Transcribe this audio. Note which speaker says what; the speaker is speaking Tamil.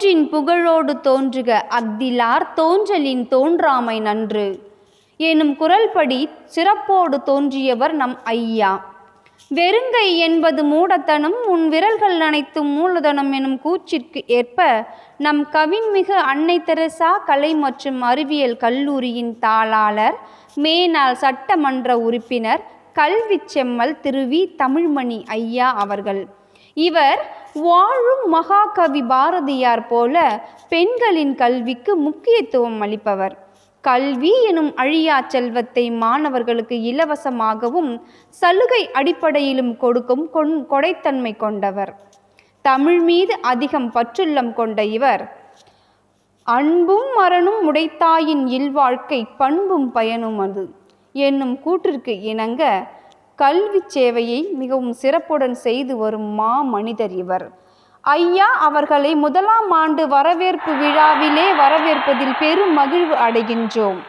Speaker 1: தோன்றின் புகழோடு தோன்றுக அஃதிலார் தோன்றலின் தோன்றாமை நன்று எனும் குரல்படி சிறப்போடு தோன்றியவர் நம் ஐயா. வெறுங்கை என்பது மூடத்தனம், உன் விரல்கள் அனைத்தும் மூலதனம் எனும் கூற்றிற்கு ஏற்ப நம் கவின்மிகு அன்னை தெரசா கலை மற்றும் அறிவியல் கல்லூரியின் தாளாளர், மேனாள் சட்டமன்ற உறுப்பினர், கல்வி செம்மல் திரு வி. தமிழ்மணி ஐயா அவர்கள். இவர் வாழும் மகாகவி பாரதியார் போல பெண்களின் கல்விக்கு முக்கியத்துவம் அளிப்பவர். கல்வி எனும் அழியா செல்வத்தை மாணவர்களுக்கு இலவசமாகவும் சலுகை அடிப்படையிலும் கொடுக்கும் கொடைத்தன்மை கொண்டவர். தமிழ் மீது அதிகம் பற்றுள்ளம் கொண்ட இவர் அன்பும் மரணும் உடைத்தாயின் இல்வாழ்க்கை பண்பும் பயனும் அது என்னும் கூற்றிற்கு இணங்க கல்வி சேவையை மிகவும் சிறப்புடன் செய்து வரும் மனிதர் இவர். ஐயா அவர்களை முதலாம் ஆண்டு வரவேற்பு விழாவிலே வரவேற்பதில் பெரும் மகிழ்வு அடைகின்றோம்.